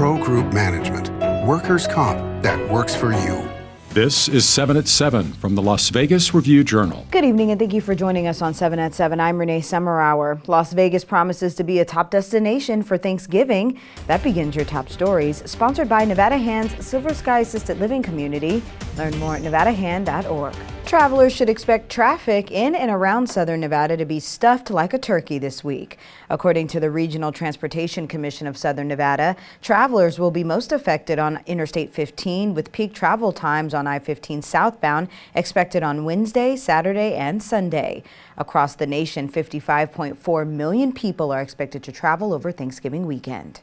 Pro Group Management. Workers' comp that works for you. This is 7 at 7 from the Las Vegas Review-Journal. Good evening and thank you for joining us on 7 at 7. I'm Renee Summerhour. Las Vegas promises to be a top destination for Thanksgiving. That begins your top stories. Sponsored by Nevada Hand's Silver Sky Assisted Living Community. Learn more at nevadahand.org. Travelers should expect traffic in and around southern Nevada to be stuffed like a turkey this week. According to the Regional Transportation Commission of Southern Nevada, travelers will be most affected on Interstate 15 with peak travel times on I-15 southbound expected on Wednesday, Saturday, and Sunday. Across the nation, 55.4 million people are expected to travel over Thanksgiving weekend.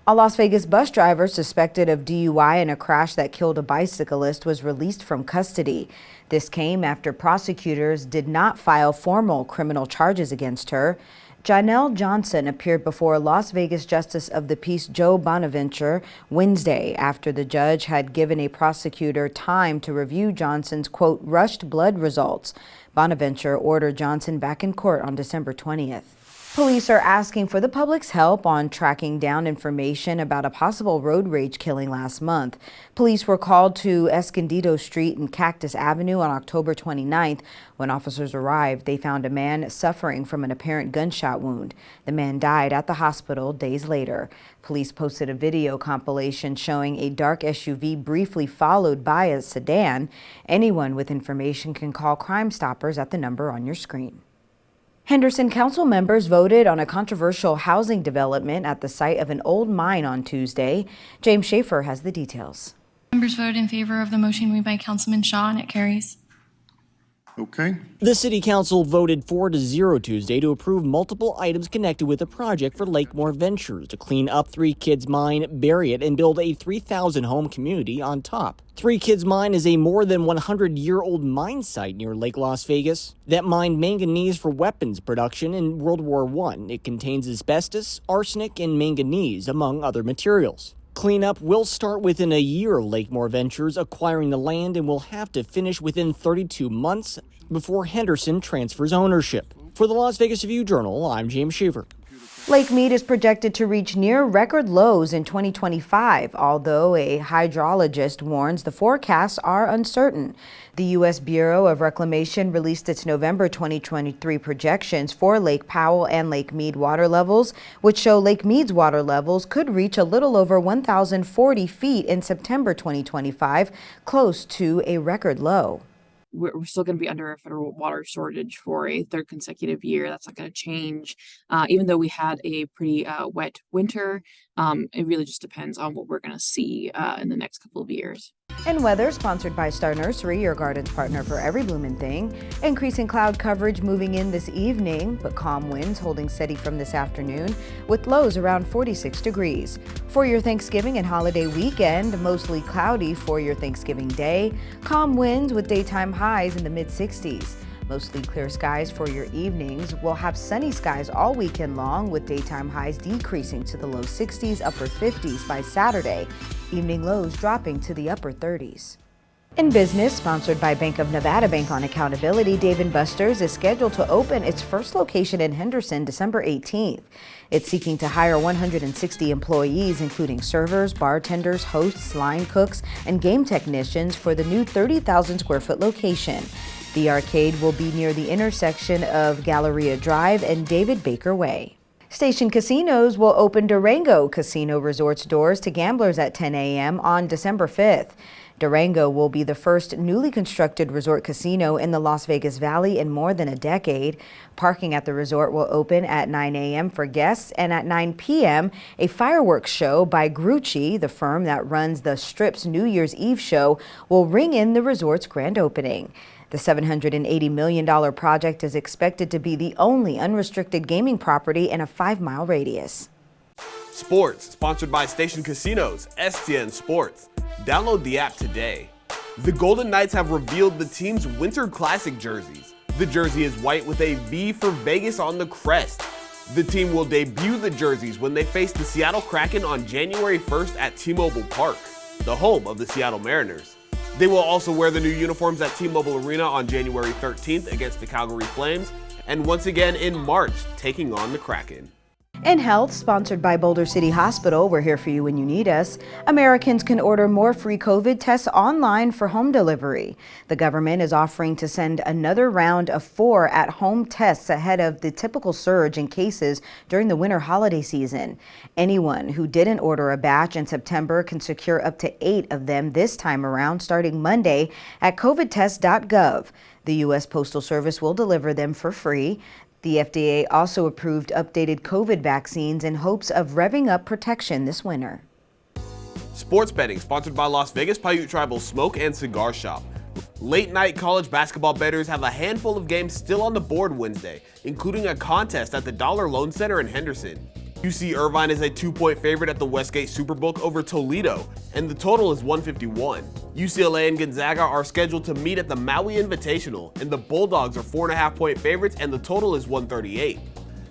A Las Vegas bus driver suspected of DUI in a crash that killed a bicyclist was released from custody. This came after prosecutors did not file formal criminal charges against her. Janelle Johnson appeared before Las Vegas Justice of the Peace Joe Bonaventure Wednesday after the judge had given a prosecutor time to review Johnson's, quote, rushed blood results. Bonaventure ordered Johnson back in court on December 20th. Police are asking for the public's help on tracking down information about a possible road rage killing last month. Police were called to Escondido Street and Cactus Avenue on October 29th. When officers arrived, they found a man suffering from an apparent gunshot wound. The man died at the hospital days later. Police posted a video compilation showing a dark SUV briefly followed by a sedan. Anyone with information can call Crime Stoppers at the number on your screen. Henderson Council members voted on a controversial housing development at the site of an old mine on Tuesday. James Schaefer has the details. Members voted in favor of the motion made by Councilman Shaw, and it carries. Okay. The City Council voted 4-0 Tuesday to approve multiple items connected with a project for Lakemore Ventures to clean up Three Kids Mine, bury it, and build a 3,000-home community on top. Three Kids Mine is a more than 100-year-old mine site near Lake Las Vegas that mined manganese for weapons production in World War I. It contains asbestos, arsenic, and manganese, among other materials. Cleanup will start within a year of Lakemore Ventures acquiring the land and will have to finish within 32 months before Henderson transfers ownership. For the Las Vegas Review-Journal, I'm James Sheaver. Lake Mead is projected to reach near record lows in 2025, although a hydrologist warns the forecasts are uncertain. The U.S. Bureau of Reclamation released its November 2023 projections for Lake Powell and Lake Mead water levels, which show Lake Mead's water levels could reach a little over 1,040 feet in September 2025, close to a record low. We're still going to be under a federal water shortage for a third consecutive year. That's not going to change. Even though we had a pretty wet winter, it really just depends on what we're going to see in the next couple of years. And weather, sponsored by Star Nursery, your garden's partner for every bloomin' thing. Increasing cloud coverage moving in this evening, but calm winds holding steady from this afternoon, with lows around 46 degrees. For your Thanksgiving and holiday weekend, mostly cloudy for your Thanksgiving day. Calm winds with daytime highs in the mid-60s. Mostly clear skies for your evenings. We'll have sunny skies all weekend long with daytime highs decreasing to the low 60s, upper 50s by Saturday. Evening lows dropping to the upper 30s. In business, sponsored by Bank of Nevada Bank on Accountability, Dave & Buster's is scheduled to open its first location in Henderson December 18th. It's seeking to hire 160 employees, including servers, bartenders, hosts, line cooks, and game technicians for the new 30,000 square foot location. The arcade will be near the intersection of Galleria Drive and David Baker Way. Station Casinos will open Durango Casino Resort's doors to gamblers at 10 a.m. on December 5th. Durango will be the first newly constructed resort casino in the Las Vegas Valley in more than a decade. Parking at the resort will open at 9 a.m. for guests, and at 9 p.m., a fireworks show by Grucci, the firm that runs the Strip's New Year's Eve show, will ring in the resort's grand opening. The $780 million project is expected to be the only unrestricted gaming property in a 5-mile radius. Sports, sponsored by Station Casinos, STN Sports. Download the app today. The Golden Knights have revealed the team's Winter Classic jerseys. The jersey is white with a V for Vegas on the crest. The team will debut the jerseys when they face the Seattle Kraken on January 1st at T-Mobile Park, the home of the Seattle Mariners. They will also wear the new uniforms at T-Mobile Arena on January 13th against the Calgary Flames, and once again in March, taking on the Kraken. In health, sponsored by Boulder City Hospital, we're here for you when you need us. Americans can order more free COVID tests online for home delivery. The government is offering to send another round of 4 at-home tests ahead of the typical surge in cases during the winter holiday season. Anyone who didn't order a batch in September can secure up to 8 of them this time around starting Monday at covidtest.gov. The U.S. Postal Service will deliver them for free. The FDA also approved updated COVID vaccines in hopes of revving up protection this winter. Sports betting sponsored by Las Vegas Paiute Tribal Smoke and Cigar Shop. Late night college basketball bettors have a handful of games still on the board Wednesday, including a contest at the Dollar Loan Center in Henderson. UC Irvine is a 2-point favorite at the Westgate Superbook over Toledo, and the total is 151. UCLA and Gonzaga are scheduled to meet at the Maui Invitational, and the Bulldogs are 4.5-point favorites, and the total is 138.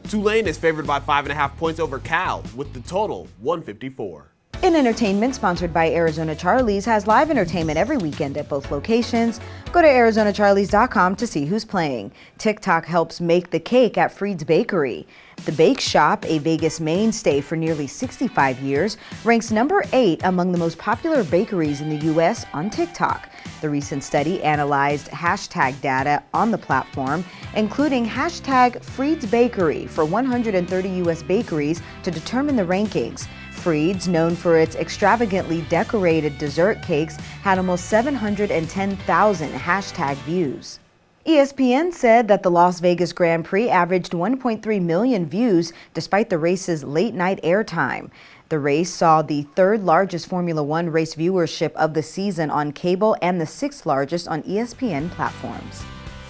Tulane is favored by 5.5 points over Cal, with the total 154. In entertainment, sponsored by Arizona Charlie's, has live entertainment every weekend at both locations. Go to ArizonaCharlies.com to see who's playing. TikTok helps make the cake at Freed's Bakery. The Bake Shop, a Vegas mainstay for nearly 65 years, ranks number 8 among the most popular bakeries in the U.S. on TikTok. The recent study analyzed hashtag data on the platform, including hashtag Freed's Bakery for 130 U.S. bakeries to determine the rankings. Freed's, known for its extravagantly decorated dessert cakes, had almost 710,000 hashtag views. ESPN said that the Las Vegas Grand Prix averaged 1.3 million views despite the race's late-night airtime. The race saw the 3rd largest Formula One race viewership of the season on cable and the 6th largest on ESPN platforms.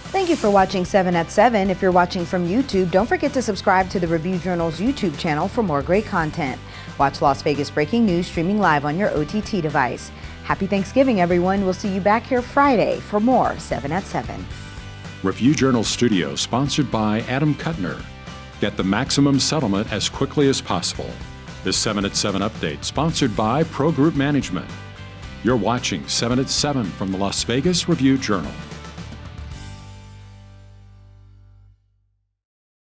Thank you for watching 7 at 7. If you're watching from YouTube, don't forget to subscribe to the Review Journal's YouTube channel for more great content. Watch Las Vegas Breaking News streaming live on your OTT device. Happy Thanksgiving, everyone. We'll see you back here Friday for more 7 at 7. Review Journal Studio, sponsored by Adam Kuttner. Get the maximum settlement as quickly as possible. This 7 at 7 update, sponsored by Pro Group Management. You're watching 7 at 7 from the Las Vegas Review Journal.